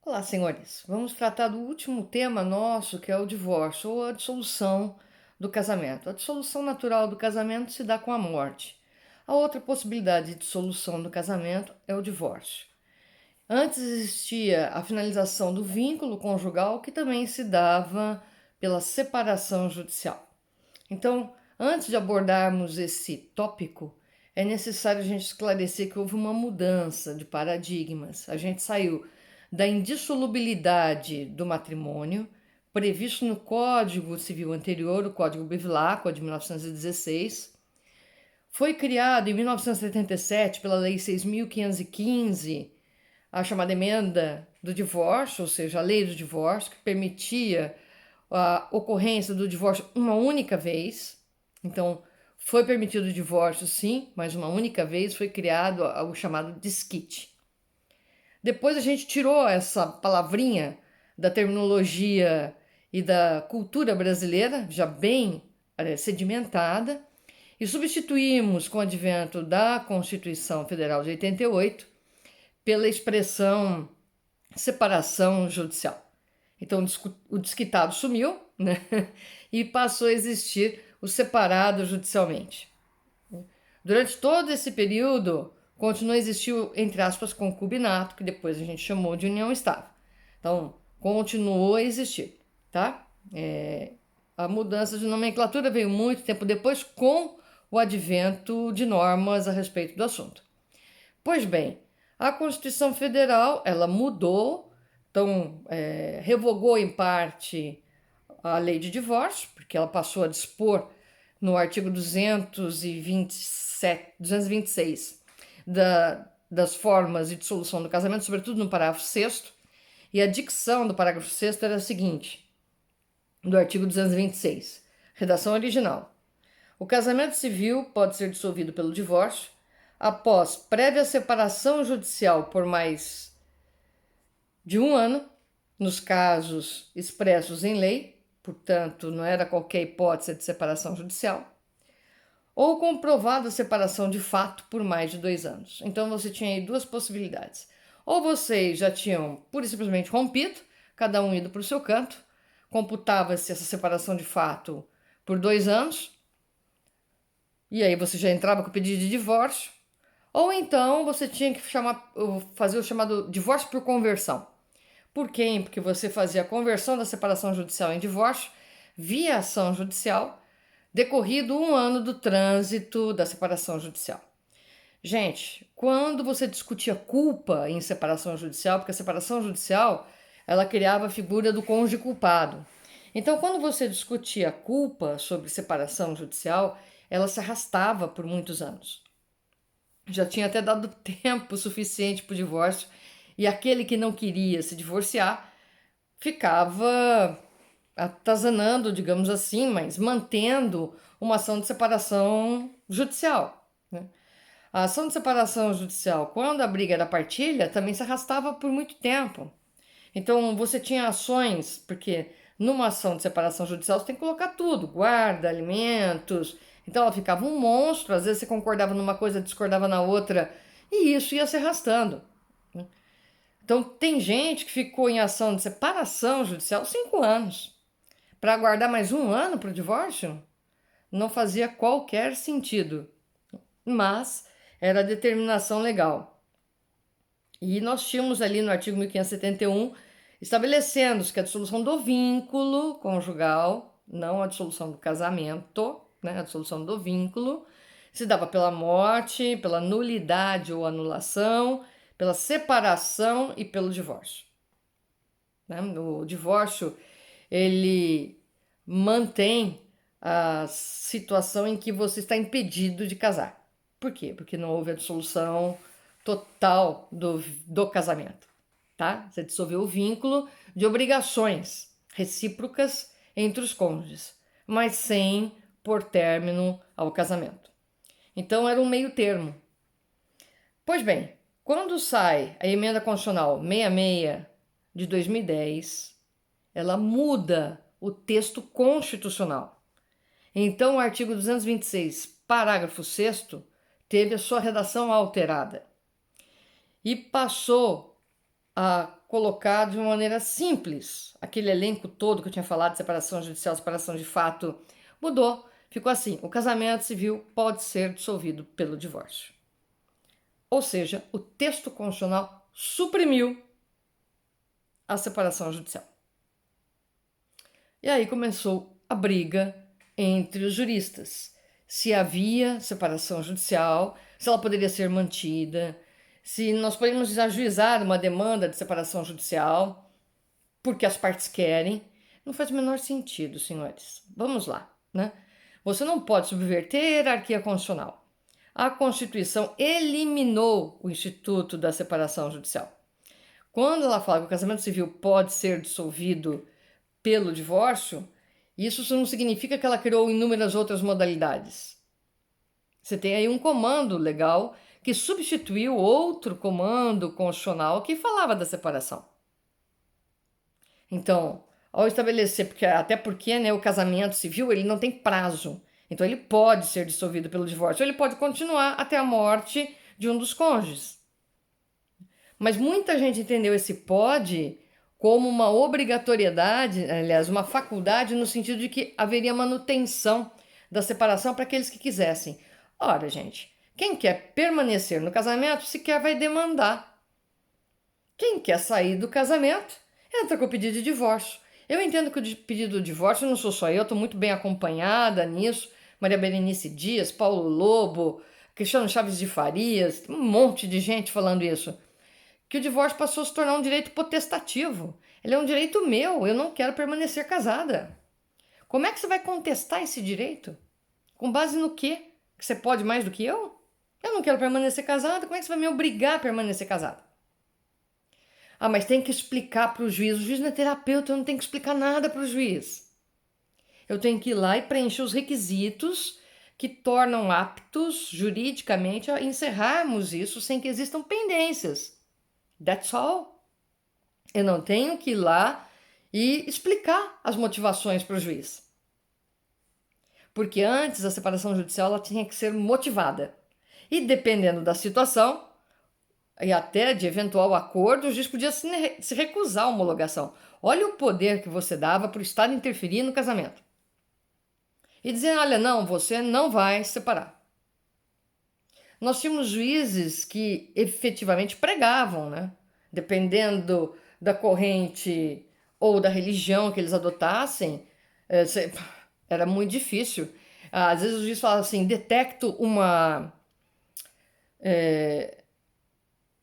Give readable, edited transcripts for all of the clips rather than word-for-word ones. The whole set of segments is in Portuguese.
Olá, senhores. Vamos tratar do último tema nosso, que é o divórcio ou a dissolução do casamento. A dissolução natural do casamento se dá com a morte. A outra possibilidade de dissolução do casamento é o divórcio. Antes existia a finalização do vínculo conjugal, que também se dava pela separação judicial. Então, antes de abordarmos esse tópico, é necessário a gente esclarecer que houve uma mudança de paradigmas. A gente saiu da indissolubilidade do matrimônio, previsto no Código Civil anterior, o Código Bevilacqua de 1916. Foi criado em 1977 pela Lei 6.515, a chamada emenda do divórcio, ou seja, a lei do divórcio, que permitia a ocorrência do divórcio uma única vez. Então, foi permitido o divórcio, sim, mas uma única vez foi criado o chamado desquite. Depois a gente tirou essa palavrinha da terminologia e da cultura brasileira, já bem sedimentada, e substituímos, com o advento da Constituição Federal de 88, pela expressão separação judicial. Então o desquitado sumiu, né? E passou a existir o separado judicialmente. Durante todo esse período, continuou a existir, entre aspas, concubinato, que depois a gente chamou de união estável. Então, continuou a existir, tá? A mudança de nomenclatura veio muito tempo depois, com o advento de normas a respeito do assunto. Pois bem, a Constituição Federal, ela mudou, então revogou em parte a lei de divórcio, porque ela passou a dispor no artigo 226 das formas de dissolução do casamento, sobretudo no parágrafo 6º, e a dicção do parágrafo 6º era a seguinte, do artigo 226, redação original. O casamento civil pode ser dissolvido pelo divórcio após prévia separação judicial por mais de um ano, nos casos expressos em lei, portanto, não era qualquer hipótese de separação judicial, ou comprovada separação de fato por mais de 2 anos. Então você tinha aí duas possibilidades. Ou vocês já tinham pura e simplesmente rompido, cada um ido para o seu canto, computava-se essa separação de fato por 2 anos, e aí você já entrava com o pedido de divórcio, ou então você tinha que fazer o chamado divórcio por conversão. Por quê? Porque você fazia a conversão da separação judicial em divórcio via ação judicial, decorrido um ano do trânsito da separação judicial. Gente, quando você discutia culpa em separação judicial, porque a separação judicial ela criava a figura do cônjuge culpado. Então, quando você discutia culpa sobre separação judicial, ela se arrastava por muitos anos. Já tinha até dado tempo suficiente para o divórcio e aquele que não queria se divorciar ficava atazanando, digamos assim, mas mantendo uma ação de separação judicial, né? A ação de separação judicial, quando a briga era partilha, também se arrastava por muito tempo. Então você tinha ações, porque numa ação de separação judicial você tem que colocar tudo, guarda, alimentos. Então ela ficava um monstro, às vezes você concordava numa coisa, discordava na outra, e isso ia se arrastando. Então tem gente que ficou em ação de separação judicial 5 anos. Para aguardar mais um ano para o divórcio? Não fazia qualquer sentido. Mas era a determinação legal. E nós tínhamos ali no artigo 1571 estabelecendo que a dissolução do vínculo conjugal, não a dissolução do casamento, né, a dissolução do vínculo, se dava pela morte, pela nulidade ou anulação, pela separação e pelo divórcio. Né? O divórcio, ele mantém a situação em que você está impedido de casar. Por quê? Porque não houve a dissolução total do casamento, tá? Você dissolveu o vínculo de obrigações recíprocas entre os cônjuges, mas sem pôr término ao casamento. Então era um meio termo. Pois bem, quando sai a emenda constitucional 66 de 2010, ela muda o texto constitucional. Então, o artigo 226, parágrafo 6º, teve a sua redação alterada e passou a colocar de uma maneira simples. Aquele elenco todo que eu tinha falado, separação judicial, separação de fato, mudou. Ficou assim: o casamento civil pode ser dissolvido pelo divórcio. Ou seja, o texto constitucional suprimiu a separação judicial. E aí começou a briga entre os juristas. Se havia separação judicial, se ela poderia ser mantida, se nós podemos ajuizar uma demanda de separação judicial, porque as partes querem. Não faz o menor sentido, senhores. Vamos lá, né? Você não pode subverter a hierarquia constitucional. A Constituição eliminou o instituto da separação judicial. Quando ela fala que o casamento civil pode ser dissolvido pelo divórcio, isso não significa que ela criou inúmeras outras modalidades. Você tem aí um comando legal que substituiu outro comando constitucional que falava da separação. Então, ao estabelecer, até porque, né, o casamento civil ele não tem prazo, então ele pode ser dissolvido pelo divórcio, ou ele pode continuar até a morte de um dos cônjuges. Mas muita gente entendeu esse pode como uma obrigatoriedade, aliás, uma faculdade no sentido de que haveria manutenção da separação para aqueles que quisessem. Ora, gente, quem quer permanecer no casamento sequer vai demandar. Quem quer sair do casamento entra com o pedido de divórcio. Eu entendo que o pedido de divórcio não sou só eu, estou muito bem acompanhada nisso. Maria Berenice Dias, Paulo Lobo, Cristiano Chaves de Farias, um monte de gente falando isso. Que o divórcio passou a se tornar um direito potestativo. Ele é um direito meu, eu não quero permanecer casada. Como é que você vai contestar esse direito? Com base no quê? Que você pode mais do que eu? Eu não quero permanecer casada, como é que você vai me obrigar a permanecer casada? Ah, mas tem que explicar para o juiz. O juiz não é terapeuta, eu não tenho que explicar nada para o juiz. Eu tenho que ir lá e preencher os requisitos que tornam aptos juridicamente a encerrarmos isso sem que existam pendências. That's all. Eu não tenho que ir lá e explicar as motivações para o juiz. Porque antes a separação judicial ela tinha que ser motivada. E dependendo da situação, e até de eventual acordo, o juiz podia se recusar a homologação. Olha o poder que você dava para o Estado interferir no casamento. E dizer, olha, não, você não vai separar. Nós tínhamos juízes que efetivamente pregavam, né? Dependendo da corrente ou da religião que eles adotassem, era muito difícil. Às vezes o juiz falava assim, detecto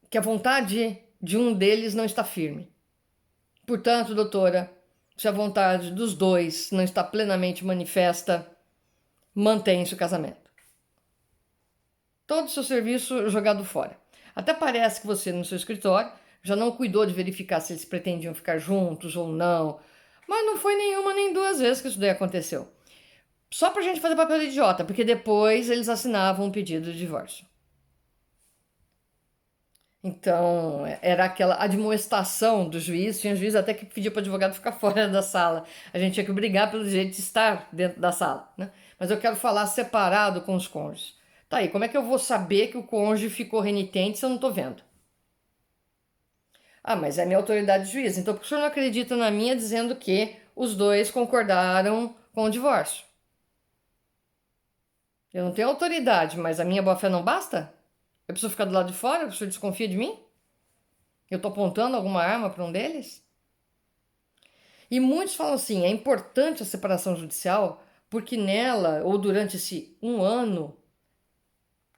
que a vontade de um deles não está firme. Portanto, doutora, se a vontade dos dois não está plenamente manifesta, mantém-se o casamento. Todo o seu serviço jogado fora. Até parece que você, no seu escritório, já não cuidou de verificar se eles pretendiam ficar juntos ou não. Mas não foi nenhuma nem duas vezes que isso daí aconteceu. Só pra gente fazer papel de idiota, porque depois eles assinavam um pedido de divórcio. Então, era aquela admoestação do juiz. Tinha juiz até que pedia para o advogado ficar fora da sala. A gente tinha que brigar pelo direito de estar dentro da sala, né? Mas eu quero falar separado com os cônjuges. Tá aí, como é que eu vou saber que o cônjuge ficou renitente se eu não estou vendo? Ah, mas é minha autoridade de juiz. Então, por que o senhor não acredita na minha dizendo que os dois concordaram com o divórcio? Eu não tenho autoridade, mas a minha boa-fé não basta? Eu preciso ficar do lado de fora? O senhor desconfia de mim? Eu estou apontando alguma arma para um deles? E muitos falam assim, é importante a separação judicial porque nela, ou durante esse um ano,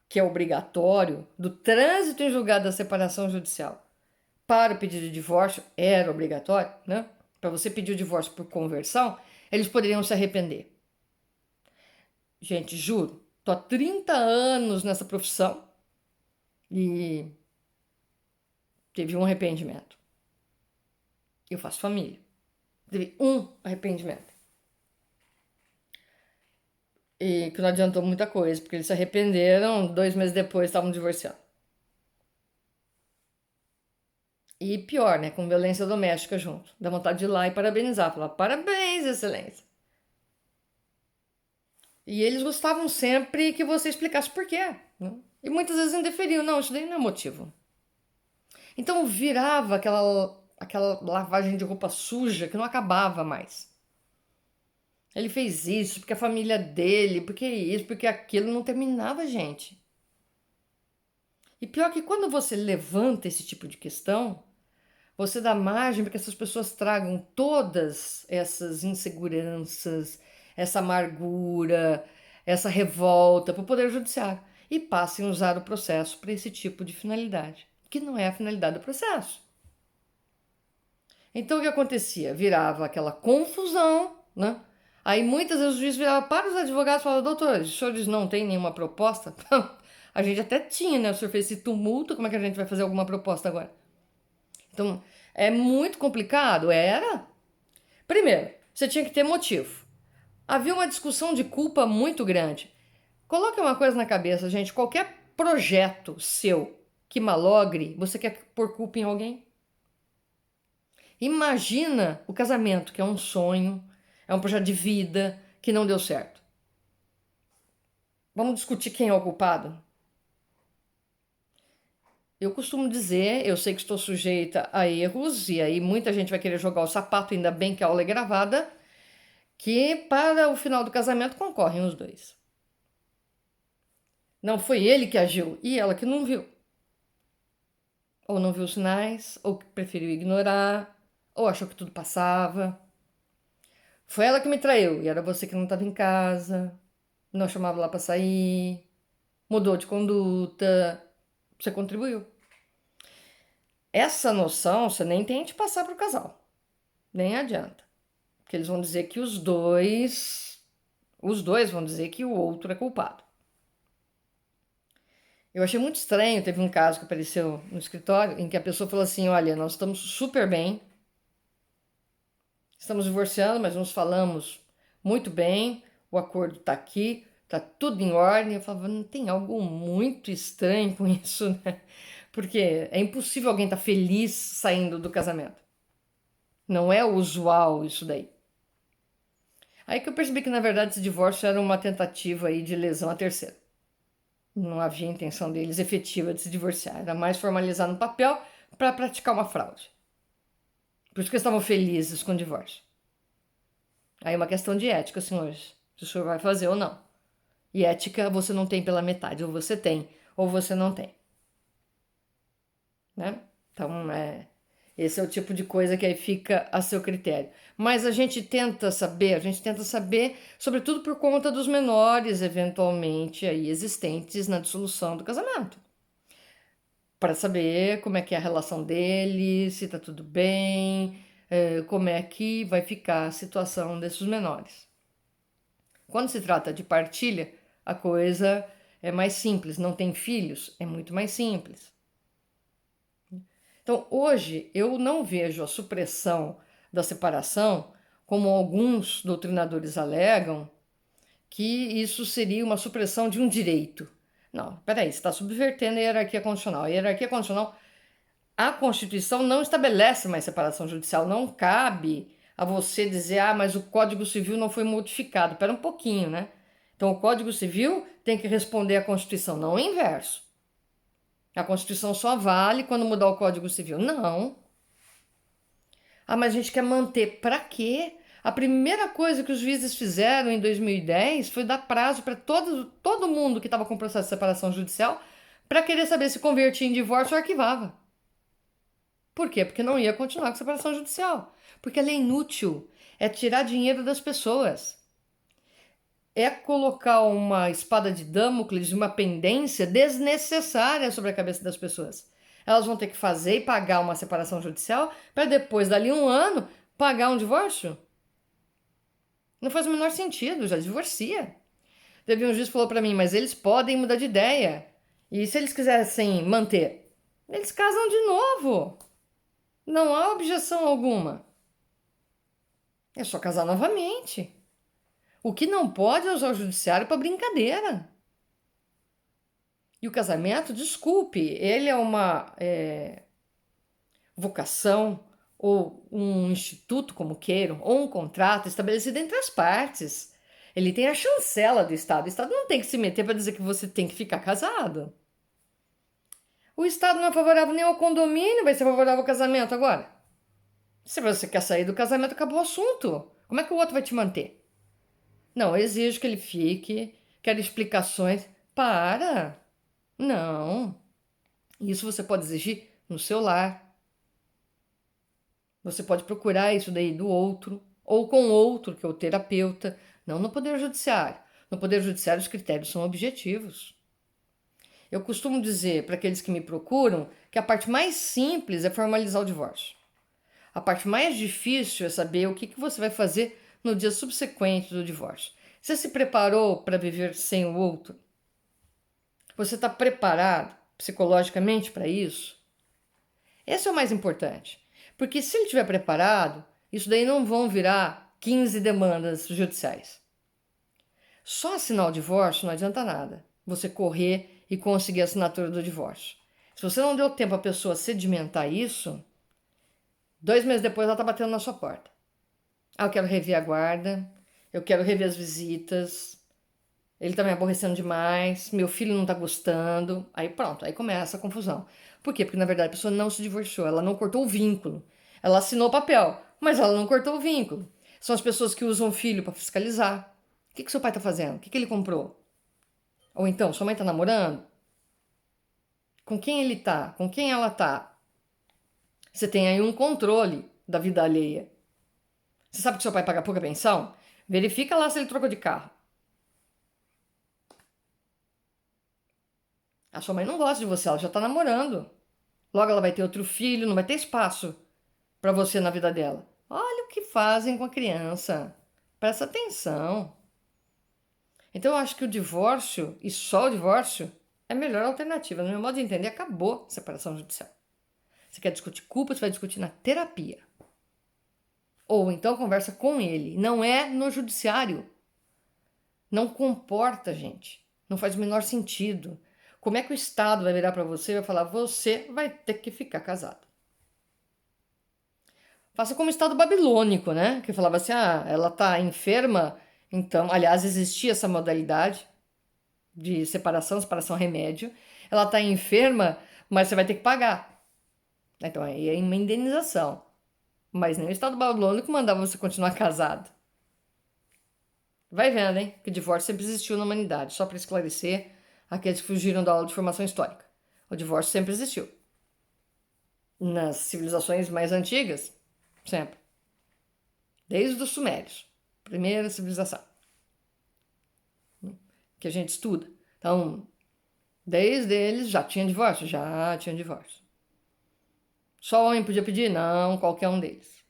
que é obrigatório, do trânsito em julgado da separação judicial para o pedido de divórcio, era obrigatório, né? Para você pedir o divórcio por conversão, eles poderiam se arrepender. Gente, juro, tô há 30 anos nessa profissão e teve um arrependimento. Eu faço família. Teve um arrependimento. E que não adiantou muita coisa, porque eles se arrependeram, 2 meses depois estavam divorciando. E pior, né? Com violência doméstica junto. Dá vontade de ir lá e parabenizar. Falar, parabéns, excelência. E eles gostavam sempre que você explicasse por quê. Né? E muitas vezes indeferiam. Não, isso daí não é motivo. Então virava aquela lavagem de roupa suja que não acabava mais. Ele fez isso porque a família dele, porque isso, porque aquilo, não terminava, gente. E pior que quando você levanta esse tipo de questão, você dá margem para que essas pessoas tragam todas essas inseguranças, essa amargura, essa revolta para o Poder Judiciário e passem a usar o processo para esse tipo de finalidade, que não é a finalidade do processo. Então o que acontecia? Virava aquela confusão, né? Aí muitas vezes o juiz virava para os advogados e falava: doutores, os senhores não têm nenhuma proposta? A gente até tinha, né? O senhor fez esse tumulto, como é que a gente vai fazer alguma proposta agora? Então, é muito complicado? Era. Primeiro, você tinha que ter motivo. Havia uma discussão de culpa muito grande. Coloque uma coisa na cabeça, gente: qualquer projeto seu que malogre, você quer pôr culpa em alguém? Imagina o casamento, que é um sonho, é um projeto de vida que não deu certo. Vamos discutir quem é o culpado? Eu costumo dizer, eu sei que estou sujeita a erros, e aí muita gente vai querer jogar o sapato, ainda bem que a aula é gravada, que para o final do casamento concorrem os dois. Não foi ele que agiu e ela que não viu. Ou não viu os sinais, ou que preferiu ignorar, ou achou que tudo passava. Foi ela que me traiu e era você que não estava em casa, não chamava lá para sair, mudou de conduta, você contribuiu. Essa noção você nem tente passar para o casal, nem adianta. Porque eles vão dizer que os dois vão dizer que o outro é culpado. Eu achei muito estranho, teve um caso que apareceu no escritório em que a pessoa falou assim: olha, nós estamos super bem, estamos divorciando, mas nos falamos muito bem, o acordo está aqui, está tudo em ordem. Eu falava: não tem algo muito estranho com isso, né? Porque é impossível alguém estar feliz saindo do casamento. Não é usual isso daí. Aí que eu percebi que, na verdade, esse divórcio era uma tentativa aí de lesão a terceiro. Não havia intenção deles efetiva de se divorciar, era mais formalizar no papel para praticar uma fraude. Por isso que eles estavam felizes com o divórcio. Aí é uma questão de ética, senhores, se o senhor vai fazer ou não. E ética você não tem pela metade, ou você tem, ou você não tem. Né? Então, esse é o tipo de coisa que aí fica a seu critério. Mas a gente tenta saber, sobretudo por conta dos menores, eventualmente, aí existentes na dissolução do casamento. Para saber como é que é a relação deles, se tá tudo bem, como é que vai ficar a situação desses menores. Quando se trata de partilha, a coisa é mais simples. Não tem filhos, é muito mais simples. Então, hoje, eu não vejo a supressão da separação como alguns doutrinadores alegam, que isso seria uma supressão de um direito. Não, peraí, você está subvertendo a hierarquia constitucional. A hierarquia constitucional, a Constituição não estabelece mais separação judicial. Não cabe a você dizer: ah, mas o Código Civil não foi modificado. Espera um pouquinho, né? Então, o Código Civil tem que responder à Constituição, não o inverso. A Constituição só vale quando mudar o Código Civil. Não. Ah, mas a gente quer manter. Para quê? A primeira coisa que os juízes fizeram em 2010 foi dar prazo para todo mundo que estava com processo de separação judicial para querer saber se convertia em divórcio ou arquivava. Por quê? Porque não ia continuar com separação judicial. Porque ela é inútil. É tirar dinheiro das pessoas. É colocar uma espada de Damocles, uma pendência desnecessária sobre a cabeça das pessoas. Elas vão ter que fazer e pagar uma separação judicial para depois, dali um ano, pagar um divórcio? Não faz o menor sentido, já divorcia. Teve um juiz que falou para mim: mas eles podem mudar de ideia. E se eles quisessem manter? Eles casam de novo. Não há objeção alguma. É só casar novamente. O que não pode é usar o judiciário para brincadeira. E o casamento, desculpe, ele é uma vocação ou um instituto, como queiram, ou um contrato estabelecido entre as partes. Ele tem a chancela do Estado. O Estado não tem que se meter para dizer que você tem que ficar casado. O Estado não é favorável nem ao condomínio, vai ser favorável ao casamento agora. Se você quer sair do casamento, acabou o assunto. Como é que o outro vai te manter? Não, eu exijo que ele fique, quero explicações. Para! Não. Isso você pode exigir no seu lar. Você pode procurar isso daí do outro, ou com outro, que é o terapeuta, não no Poder Judiciário. No Poder Judiciário, os critérios são objetivos. Eu costumo dizer para aqueles que me procuram que a parte mais simples é formalizar o divórcio. A parte mais difícil é saber o que você vai fazer no dia subsequente do divórcio. Você se preparou para viver sem o outro? Você está preparado psicologicamente para isso? Esse é o mais importante. Porque se ele estiver preparado, isso daí não vão virar 15 demandas judiciais. Só assinar o divórcio não adianta nada. Você correr e conseguir a assinatura do divórcio. Se você não deu tempo a pessoa sedimentar isso, 2 meses depois ela está batendo na sua porta. Ah, eu quero rever a guarda, eu quero rever as visitas, ele tá me aborrecendo demais, meu filho não tá gostando. Aí pronto, aí começa a confusão. Por quê? Porque na verdade a pessoa não se divorciou, ela não cortou o vínculo. Ela assinou o papel, mas ela não cortou o vínculo. São as pessoas que usam o filho para fiscalizar. O que seu pai tá fazendo? O que ele comprou? Ou então, sua mãe tá namorando? Com quem ele tá? Com quem ela tá? Você tem aí um controle da vida alheia. Você sabe que seu pai paga pouca pensão? Verifica lá se ele trocou de carro. A sua mãe não gosta de você, ela já tá namorando. Logo ela vai ter outro filho, não vai ter espaço para você na vida dela. Olha o que fazem com a criança. Presta atenção. Então eu acho que o divórcio, e só o divórcio, é a melhor alternativa. No meu modo de entender, acabou a separação judicial. Você quer discutir culpa, você vai discutir na terapia. Ou então conversa com ele. Não é no judiciário. Não comporta, gente. Não faz o menor sentido. Como é que o Estado vai virar para você e vai falar: você vai ter que ficar casado? Faça como o Estado babilônico, né? Que falava assim: ah, ela tá enferma. Então, aliás, existia essa modalidade de separação remédio. Ela tá enferma, mas você vai ter que pagar. Então, aí é uma indenização. Mas nem o Estado babilônico mandava você continuar casado. Vai vendo, hein? Que o divórcio sempre existiu na humanidade. Só para esclarecer aqueles que fugiram da aula de formação histórica. O divórcio sempre existiu. Nas civilizações mais antigas, sempre. Desde os sumérios. Primeira civilização que a gente estuda. Então, desde eles já tinha divórcio? Já tinha divórcio. Só o homem podia pedir? Não, qualquer um deles.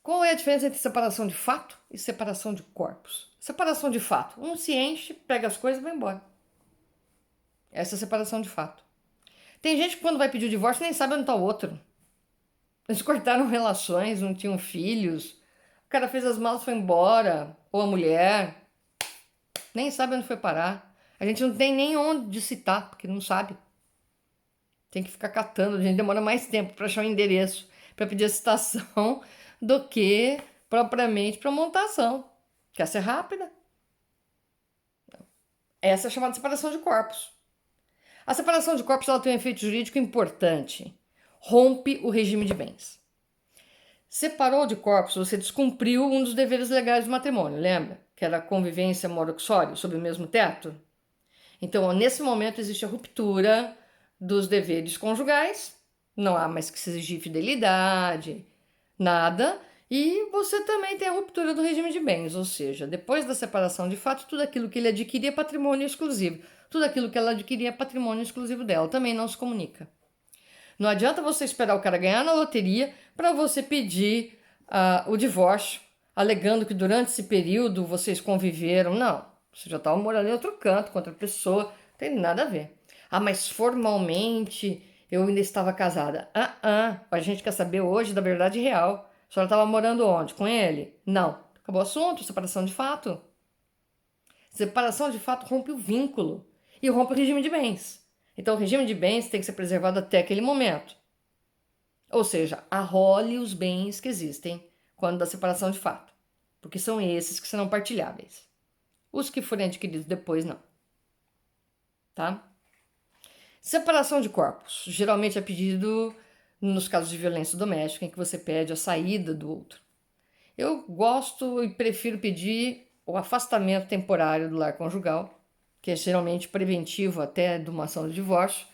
Qual é a diferença entre separação de fato e separação de corpos? Separação de fato. Um se enche, pega as coisas e vai embora. Essa é a separação de fato. Tem gente que quando vai pedir o divórcio nem sabe onde está o outro. Eles cortaram relações, não tinham filhos. O cara fez as malas e foi embora. Ou a mulher. Nem sabe onde foi parar. A gente não tem nem onde citar, porque não sabe. Tem que ficar catando. A gente demora mais tempo para achar o endereço, para pedir a citação, do que propriamente para montar ação. Quer ser rápida? Essa é a chamada separação de corpos. A separação de corpos ela tem um efeito jurídico importante. Rompe o regime de bens. Separou de corpos, você descumpriu um dos deveres legais do matrimônio, lembra? Que era a convivência moro-uxório, sob o mesmo teto. Então, nesse momento, existe a ruptura dos deveres conjugais, não há mais que se exigir fidelidade, nada, e você também tem a ruptura do regime de bens, ou seja, depois da separação de fato, tudo aquilo que ele adquiria é patrimônio exclusivo, tudo aquilo que ela adquiria é patrimônio exclusivo dela, também não se comunica. Não adianta você esperar o cara ganhar na loteria para você pedir o divórcio, alegando que durante esse período vocês conviveram. Não, você já estava morando em outro canto, com outra pessoa, não tem nada a ver. Ah, mas formalmente eu ainda estava casada. A gente quer saber hoje da verdade real. A senhora estava morando onde? Com ele? Não. Acabou o assunto, separação de fato. Separação de fato rompe o vínculo e rompe o regime de bens. Então, o regime de bens tem que ser preservado até aquele momento. Ou seja, arrole os bens que existem quando da separação de fato, porque são esses que serão partilháveis. Os que forem adquiridos depois, não. Tá? Separação de corpos. Geralmente é pedido nos casos de violência doméstica, em que você pede a saída do outro. Eu gosto e prefiro pedir o afastamento temporário do lar conjugal, que é geralmente preventivo até de uma ação de divórcio,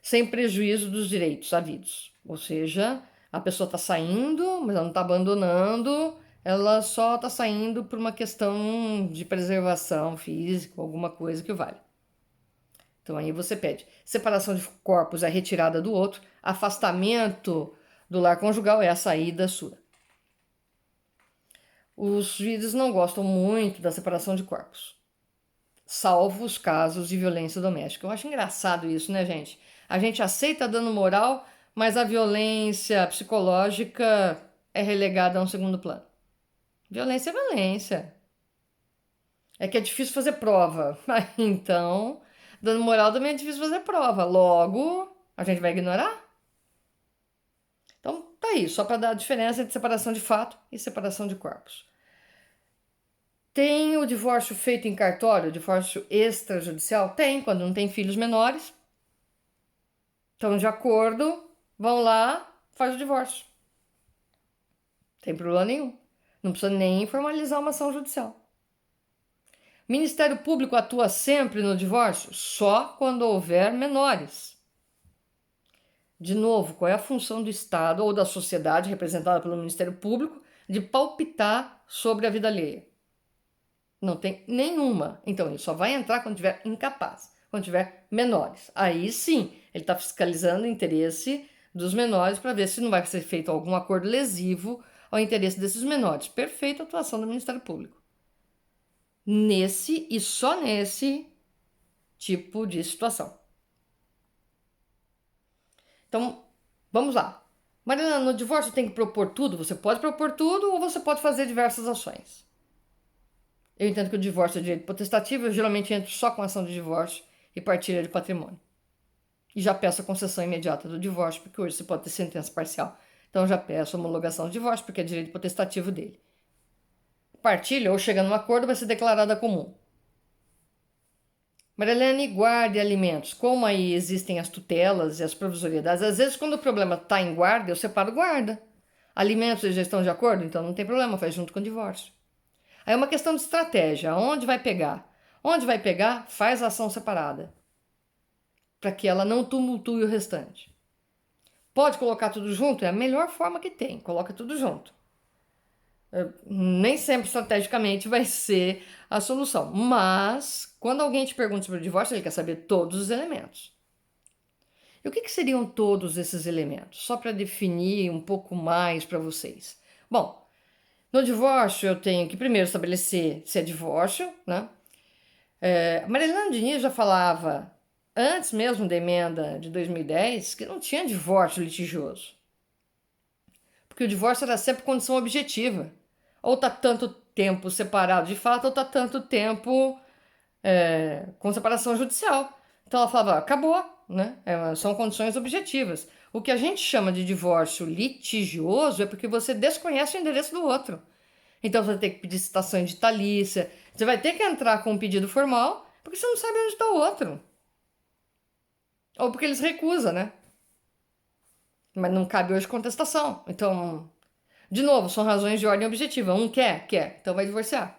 sem prejuízo dos direitos havidos. Ou seja, a pessoa está saindo, mas ela não está abandonando, ela só está saindo por uma questão de preservação física, alguma coisa que vale. Então aí você pede separação de corpos, a retirada do outro, afastamento do lar conjugal é a saída sua. Os juízes não gostam muito da separação de corpos, salvo os casos de violência doméstica. Eu acho engraçado isso, né, gente? A gente aceita dano moral, mas a violência psicológica é relegada a um segundo plano. Violência é violência. É que é difícil fazer prova. Então, dano moral também é difícil fazer prova. Logo, a gente vai ignorar? Então, tá aí, só para dar a diferença entre separação de fato e separação de corpos. Tem o divórcio feito em cartório, o divórcio extrajudicial? Tem, quando não tem filhos menores. Estão de acordo, vão lá, faz o divórcio. Não tem problema nenhum. Não precisa nem formalizar uma ação judicial. Ministério Público atua sempre no divórcio? Só quando houver menores. De novo, qual é a função do Estado ou da sociedade, representada pelo Ministério Público, de palpitar sobre a vida alheia? Não tem nenhuma. Então, ele só vai entrar quando tiver incapaz, quando tiver menores. Aí sim, ele está fiscalizando o interesse dos menores para ver se não vai ser feito algum acordo lesivo ao interesse desses menores. Perfeita atuação do Ministério Público. Nesse e só nesse tipo de situação. Então, vamos lá. Mariana, no divórcio tem que propor tudo? Você pode propor tudo ou você pode fazer diversas ações. Eu entendo que o divórcio é direito potestativo, eu geralmente entro só com ação de divórcio e partilha de patrimônio. E já peço a concessão imediata do divórcio, porque hoje você pode ter sentença parcial. Então eu já peço a homologação do divórcio, porque é direito potestativo dele. Partilha ou chega num acordo vai ser declarada comum. Marilene, guarda e alimentos. Como aí existem as tutelas e as provisoriedades, às vezes quando o problema está em guarda, eu separo guarda. Alimentos e gestão de acordo, então não tem problema, faz junto com o divórcio. Aí é uma questão de estratégia, onde vai pegar? Onde vai pegar, faz a ação separada, para que ela não tumultue o restante. Pode colocar tudo junto? É a melhor forma que tem, coloca tudo junto. Nem sempre estrategicamente vai ser a solução, mas quando alguém te pergunta sobre o divórcio, ele quer saber todos os elementos. E o que seriam todos esses elementos? Só para definir um pouco mais para vocês. Bom, no divórcio eu tenho que primeiro estabelecer se é divórcio, né? Marilene Diniz já falava, antes mesmo da emenda de 2010, que não tinha divórcio litigioso. Porque o divórcio era sempre condição objetiva. Ou tá tanto tempo separado de fato, ou tá tanto tempo com separação judicial. Então ela falava, acabou, né? São condições objetivas. O que a gente chama de divórcio litigioso é porque você desconhece o endereço do outro. Então você vai ter que pedir citação editalícia, você vai ter que entrar com um pedido formal, porque você não sabe onde está o outro. Ou porque eles recusam, né? Mas não cabe hoje contestação. Então, de novo, são razões de ordem objetiva. Um quer, quer, então vai divorciar.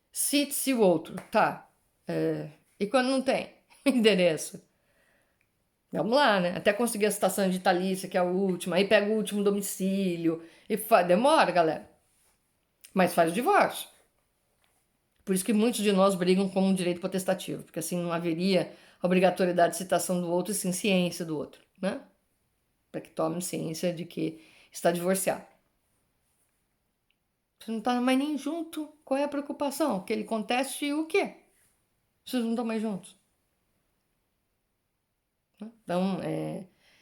Cite-se o outro, tá. E quando não tem endereço? Vamos lá, né? Até conseguir a citação editalícia, que é a última, aí pega o último domicílio e demora, galera. Mas faz o divórcio. Por isso que muitos de nós brigam como um direito potestativo, porque assim não haveria obrigatoriedade de citação do outro e sim ciência do outro, né? Para que tome ciência de que está divorciado. Você não está mais nem junto, qual é a preocupação? Que ele conteste o quê? Vocês não estão mais juntos. Então,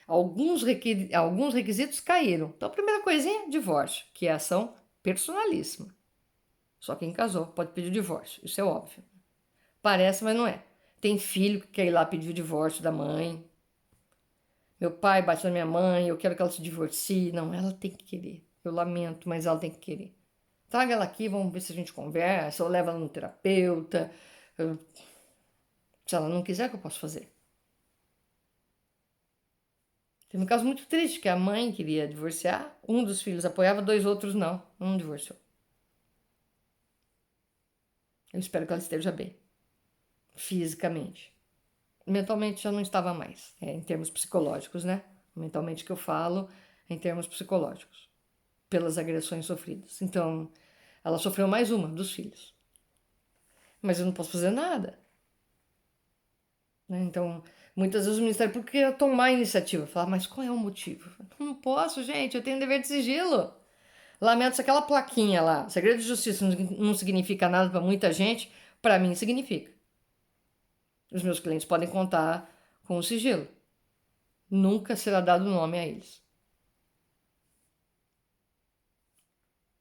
alguns requisitos caíram. Então, a primeira coisinha, divórcio, que é ação personalíssima. Só quem casou pode pedir o divórcio, isso é óbvio. Parece, mas não é. Tem filho que quer ir lá pedir o divórcio da mãe. Meu pai bate na minha mãe, eu quero que ela se divorcie. Não, ela tem que querer. Eu lamento, mas ela tem que querer. Traga ela aqui, vamos ver se a gente conversa, ou leva ela no terapeuta. Se ela não quiser, o que eu posso fazer? Teve um caso muito triste, que a mãe queria divorciar, um dos filhos apoiava, dois outros não. Um divorciou. Eu espero que ela esteja bem, fisicamente. Mentalmente já não estava mais, em termos psicológicos, né? Mentalmente que eu falo, em termos psicológicos, pelas agressões sofridas. Então, ela sofreu mais uma dos filhos. Mas eu não posso fazer nada, né? Então, muitas vezes o Ministério Público quer tomar a iniciativa, falar, mas qual é o motivo? Não posso, gente, eu tenho dever de sigilo. Lamento se aquela plaquinha lá, segredo de justiça não significa nada para muita gente, para mim significa. Os meus clientes podem contar com o sigilo. Nunca será dado nome a eles.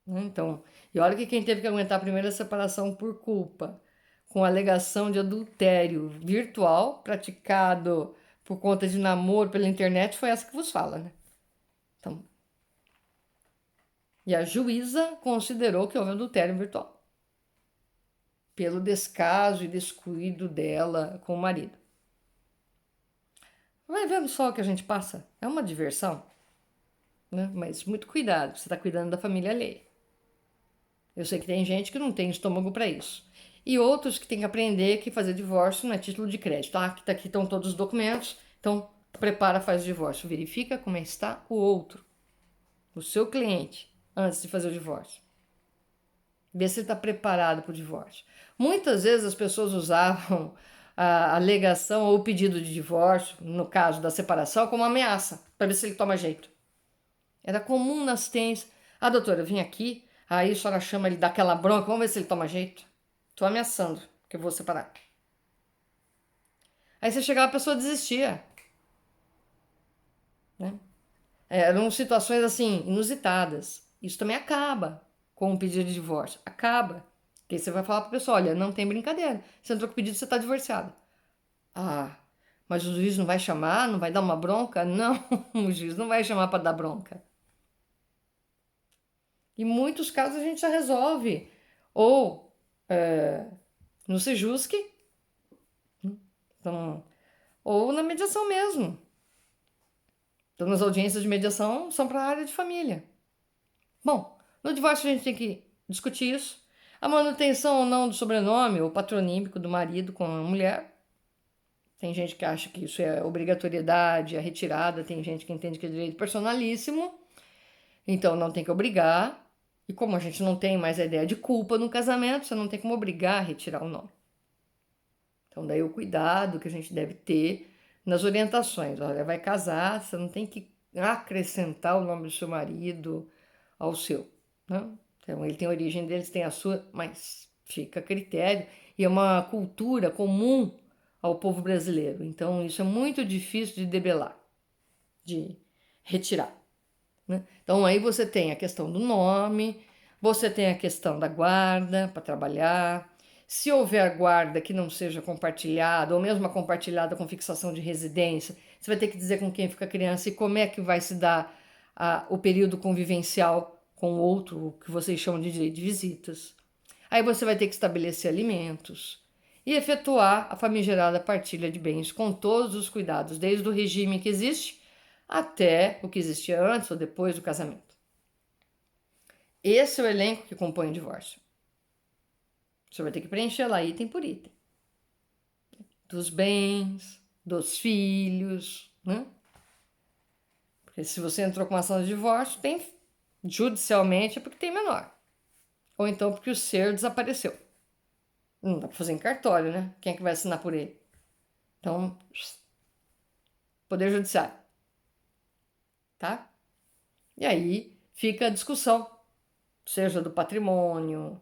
Então, e olha que quem teve que aguentar a primeira separação por culpa, com alegação de adultério virtual praticado por conta de namoro pela internet, foi essa que vos fala, né? Então, e a juíza considerou que houve adultério virtual, pelo descaso e descuido dela com o marido. Vai vendo só o que a gente passa. É uma diversão, né? Mas muito cuidado, você está cuidando da família alheia. Eu sei que tem gente que não tem estômago para isso. E outros que têm que aprender que fazer divórcio não é título de crédito. Ah, aqui estão todos os documentos, então prepara, faz o divórcio. Verifica como está o outro, o seu cliente, antes de fazer o divórcio. Vê se ele está preparado para o divórcio. Muitas vezes as pessoas usavam a alegação ou o pedido de divórcio, no caso da separação, como ameaça, para ver se ele toma jeito. Era comum nas TENS. Ah, doutora, eu vim aqui, aí a senhora chama ele daquela bronca, vamos ver se ele toma jeito. Tô ameaçando que eu vou separar. Aí você chegava, a pessoa desistia, né? Eram situações assim, inusitadas. Isso também acaba com o pedido de divórcio. Acaba. Porque você vai falar pra pessoa, olha, não tem brincadeira. Você entrou com o pedido, você tá divorciado. Ah, mas o juiz não vai chamar, não vai dar uma bronca? Não, o juiz não vai chamar para dar bronca. Em muitos casos a gente já resolve. Ou no Sejusc, então, ou na mediação mesmo. Então, nas audiências de mediação são para a área de família. Bom, no divórcio a gente tem que discutir isso. A manutenção ou não do sobrenome ou patronímico do marido com a mulher. Tem gente que acha que isso é obrigatoriedade, a retirada. Tem gente que entende que é direito personalíssimo. Então, não tem que obrigar. E como a gente não tem mais a ideia de culpa no casamento, você não tem como obrigar a retirar o nome. Então, daí o cuidado que a gente deve ter nas orientações. Olha, vai casar, você não tem que acrescentar o nome do seu marido ao seu, né? Então, ele tem a origem deles, tem a sua, mas fica a critério. E é uma cultura comum ao povo brasileiro. Então, isso é muito difícil de debelar, de retirar, né? Então, aí você tem a questão do nome, você tem a questão da guarda para trabalhar. Se houver guarda que não seja compartilhada, ou mesmo a compartilhada com fixação de residência, você vai ter que dizer com quem fica a criança e como é que vai se dar o período convivencial com o outro, o que vocês chamam de direito de visitas. Aí você vai ter que estabelecer alimentos e efetuar a famigerada partilha de bens com todos os cuidados, desde o regime que existe até o que existia antes ou depois do casamento. Esse é o elenco que compõe o divórcio. Você vai ter que preencher lá item por item. Dos bens, dos filhos, né? Porque se você entrou com uma ação de divórcio, tem judicialmente é porque tem menor. Ou então porque o ser desapareceu. Não dá para fazer em cartório, né? Quem é que vai assinar por ele? Então, Poder Judiciário, tá? E aí fica a discussão, seja do patrimônio,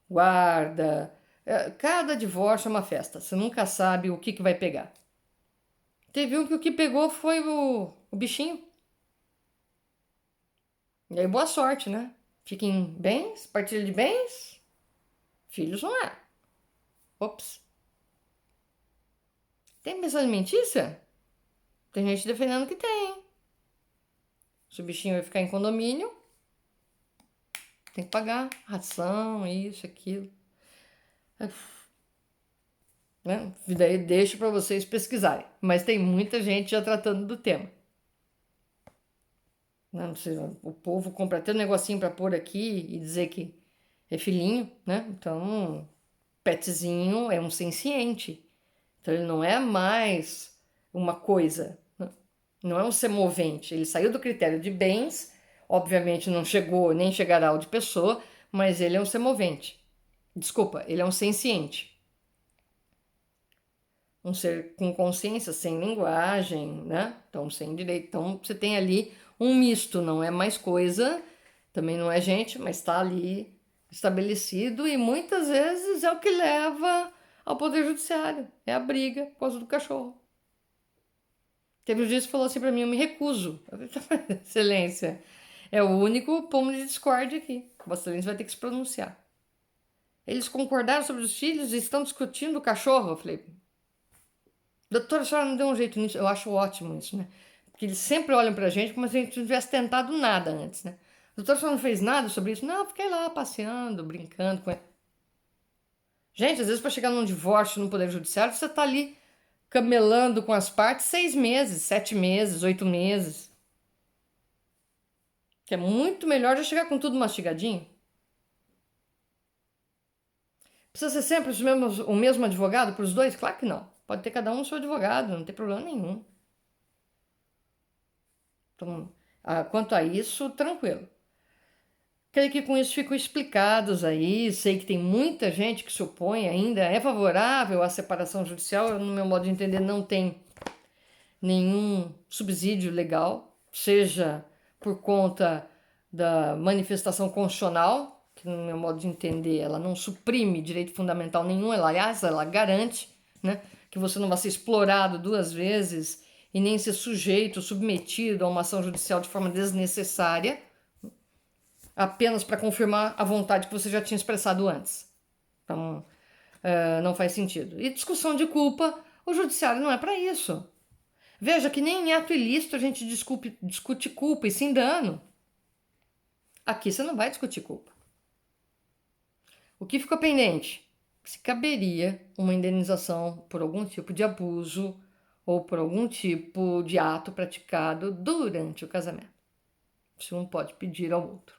guarda. Cada divórcio é uma festa, você nunca sabe o que vai pegar. Teve um que o que pegou foi o bichinho. E aí, boa sorte, né? Fiquem bens, partilha de bens, filhos não é. Ops. Tem pensão alimentícia? Tem gente defendendo que tem. Se o bichinho vai ficar em condomínio, tem que pagar ração, isso, aquilo. Né? Daí deixo para vocês pesquisarem. Mas tem muita gente já tratando do tema. Né? Não sei, o povo compra até um negocinho para pôr aqui e dizer que é filhinho, né? Então, petzinho é um senciente. Então, ele não é mais uma coisa, né? Não é um semovente. Ele saiu do critério de bens, obviamente não chegou nem chegará ao de pessoa, mas ele é um semovente. Desculpa, ele é um senciente. Um ser com consciência, sem linguagem, né? Então, sem direito. Então, você tem ali um misto, não é mais coisa, também não é gente, mas está ali estabelecido e muitas vezes é o que leva ao Poder Judiciário. É a briga por causa do cachorro. Teve um dia que falou assim para mim: eu me recuso. Eu falei, Excelência, é o único ponto de discórdia aqui. Vossa Excelência vai ter que se pronunciar. Eles concordaram sobre os filhos e estão discutindo o cachorro. Eu falei, doutora, a senhora não deu um jeito nisso. Eu acho ótimo isso, né? Porque eles sempre olham pra gente como se a gente não tivesse tentado nada antes, né? Doutora, a senhora não fez nada sobre isso? Não, fiquei lá passeando, brincando com ele. Gente, às vezes para chegar num divórcio no Poder Judiciário, você tá ali camelando com as partes 6 meses, 7 meses, 8 meses. Que é muito melhor já chegar com tudo mastigadinho. Precisa ser sempre o mesmo advogado para os dois? Claro que não. Pode ter cada um o seu advogado, não tem problema nenhum. Então, quanto a isso, tranquilo. Creio que com isso ficam explicados aí. Sei que tem muita gente que se opõe ainda, é favorável à separação judicial. Eu, no meu modo de entender, não tem nenhum subsídio legal, seja por conta da manifestação constitucional, que no meu modo de entender ela não suprime direito fundamental nenhum, aliás, ela garante, né, que você não vai ser explorado 2 vezes e nem ser sujeito, submetido a uma ação judicial de forma desnecessária, apenas para confirmar a vontade que você já tinha expressado antes. Então, não faz sentido. E discussão de culpa, o judiciário não é para isso. Veja que nem em ato ilícito a gente discute culpa e sim dano. Aqui você não vai discutir culpa. O que ficou pendente? Se caberia uma indenização por algum tipo de abuso ou por algum tipo de ato praticado durante o casamento. Se um pode pedir ao outro.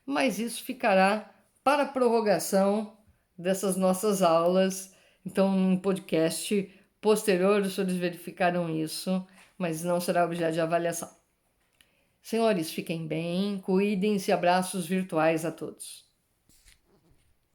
Mas isso ficará para a prorrogação dessas nossas aulas. Então, num podcast posterior, os senhores verificaram isso, mas não será objeto de avaliação. Senhores, fiquem bem, cuidem-se, abraços virtuais a todos.